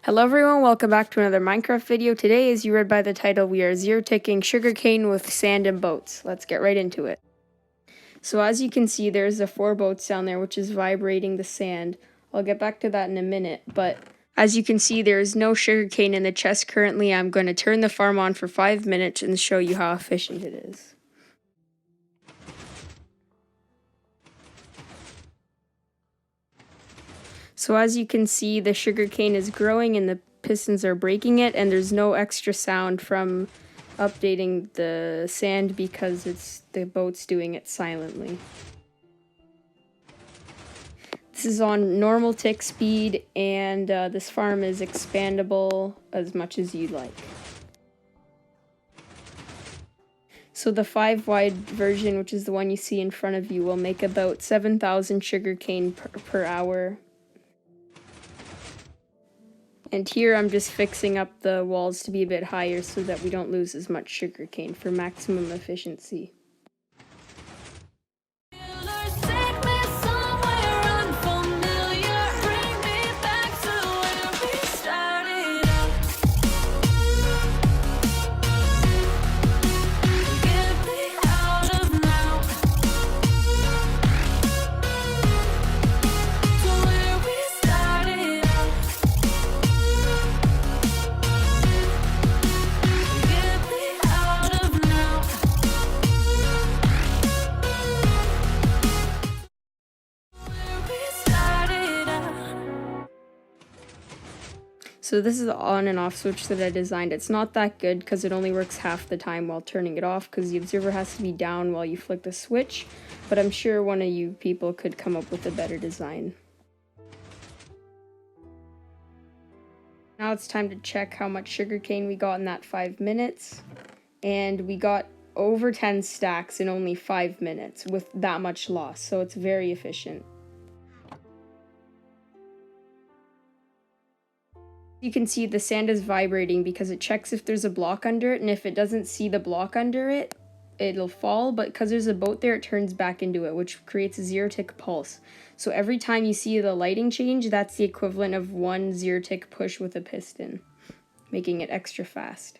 Hello everyone, welcome back to another Minecraft video. Today, as you read by the title, we are zero-ticking sugarcane with sand and boats. Let's get right into it. So as you can see, there's the 4 boats down there, which is vibrating the sand. I'll get back to that in a minute, but as you can see, there is no sugarcane in the chest currently. I'm going to turn the farm on for 5 minutes and show you how efficient it is. So as you can see, the sugarcane is growing and the pistons are breaking it, and there's no extra sound from updating the sand because it's the boat's doing it silently. This is on normal tick speed, and this farm is expandable as much as you'd like. So the 5 wide version, which is the one you see in front of you, will make about 7,000 sugarcane per hour. And here I'm just fixing up the walls to be a bit higher so that we don't lose as much sugarcane for maximum efficiency. So this is the on and off switch that I designed. It's not that good because it only works half the time while turning it off because the observer has to be down while you flick the switch, but I'm sure one of you people could come up with a better design. Now it's time to check how much sugarcane we got in that 5 minutes, and we got over 10 stacks in only 5 minutes with that much loss, so it's very efficient. You can see the sand is vibrating because it checks if there's a block under it, and if it doesn't see the block under it, it'll fall, but because there's a boat there, it turns back into it, which creates a zero-tick pulse. So every time you see the lighting change, that's the equivalent of 1 zero-tick push with a piston, making it extra fast.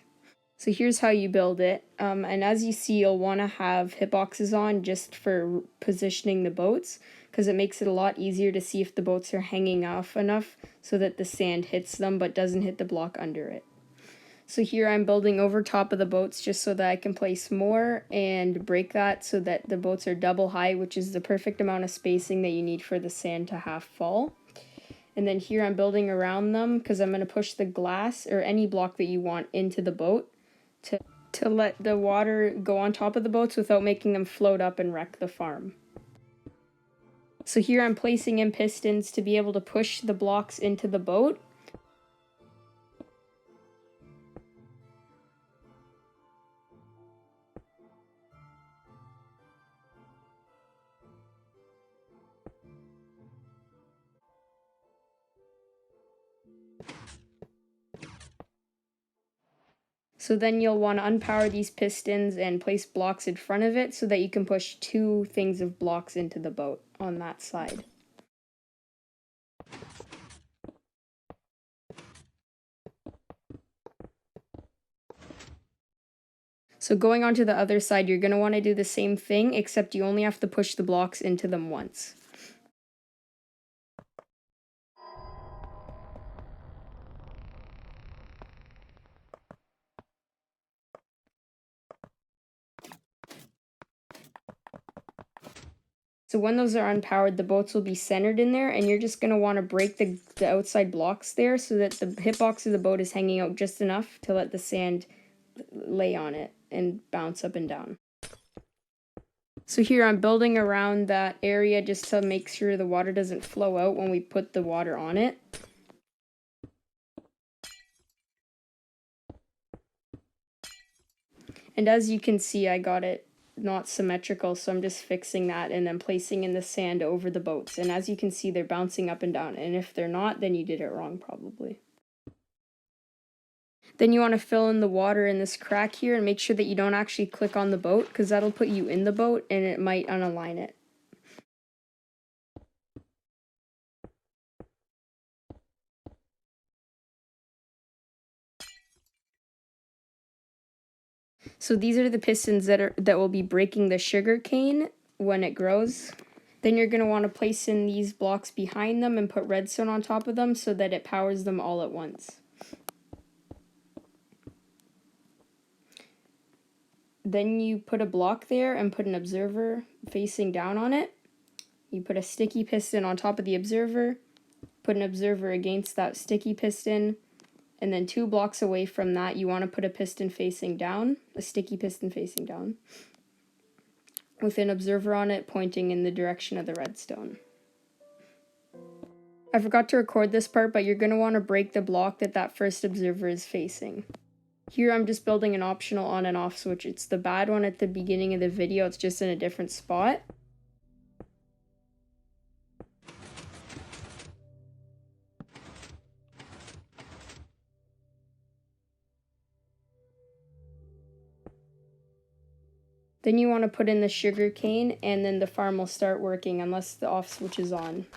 So here's how you build it, and as you see, you'll want to have hitboxes on just for positioning the boats, because it makes it a lot easier to see if the boats are hanging off enough so that the sand hits them but doesn't hit the block under it. So here I'm building over top of the boats just so that I can place more and break that so that the boats are double height, which is the perfect amount of spacing that you need for the sand to half fall. And then here I'm building around them because I'm going to push the glass or any block that you want into the boat to let the water go on top of the boats without making them float up and wreck the farm. So here I'm placing in pistons to be able to push the blocks into the boat. So then you'll want to unpower these pistons and place blocks in front of it so that you can push 2 things of blocks into the boat on that side. So going on to the other side, you're going to want to do the same thing, except you only have to push the blocks into them once. So when those are unpowered, the boats will be centered in there, and you're just going to want to break the outside blocks there so that the hitbox of the boat is hanging out just enough to let the sand lay on it and bounce up and down. So here I'm building around that area just to make sure the water doesn't flow out when we put the water on it. And as you can see, I got it not symmetrical, so I'm just fixing that and then placing in the sand over the boats. And as you can see, they're bouncing up and down, and if they're not, then you did it wrong probably. Then you want to fill in the water in this crack here and make sure that you don't actually click on the boat, because that'll put you in the boat and it might unalign it. So these are the pistons that will be breaking the sugarcane when it grows. Then you're going to want to place in these blocks behind them and put redstone on top of them so that it powers them all at once. Then you put a block there and put an observer facing down on it. You put a sticky piston on top of the observer, put an observer against that sticky piston, and then 2 blocks away from that you want to put a piston facing down, a sticky piston facing down, with an observer on it pointing in the direction of the redstone. I forgot to record this part, but you're going to want to break the block that first observer is facing. Here I'm just building an optional on and off switch. It's the bad one at the beginning of the video, it's just in a different spot. Then you want to put in the sugarcane, and then the farm will start working unless the off switch is on.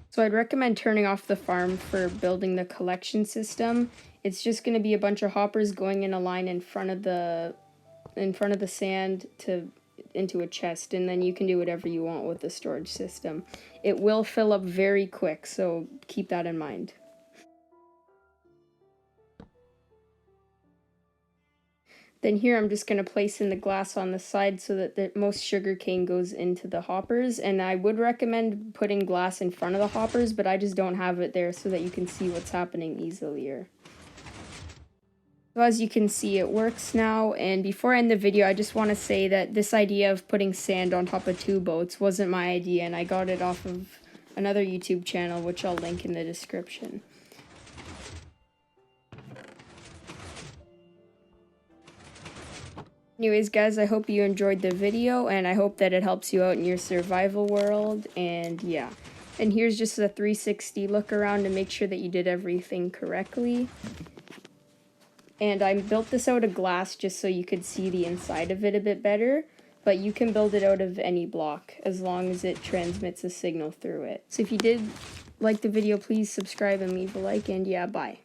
So I'd recommend turning off the farm for building the collection system. It's just going to be a bunch of hoppers going in a line in front of the sand into a chest, and then you can do whatever you want with the storage system. It will fill up very quick, so keep that in mind. Then here I'm just going to place in the glass on the side so that the most sugarcane goes into the hoppers, and I would recommend putting glass in front of the hoppers, but I just don't have it there so that you can see what's happening easier. So as you can see, it works now, and before I end the video, I just want to say that this idea of putting sand on top of 2 boats wasn't my idea, and I got it off of another YouTube channel, which I'll link in the description. Anyways, guys, I hope you enjoyed the video, and I hope that it helps you out in your survival world, and yeah. And here's just a 360 look around to make sure that you did everything correctly. And I built this out of glass just so you could see the inside of it a bit better, but you can build it out of any block as long as it transmits a signal through it. So if you did like the video, please subscribe and leave a like, and yeah, bye.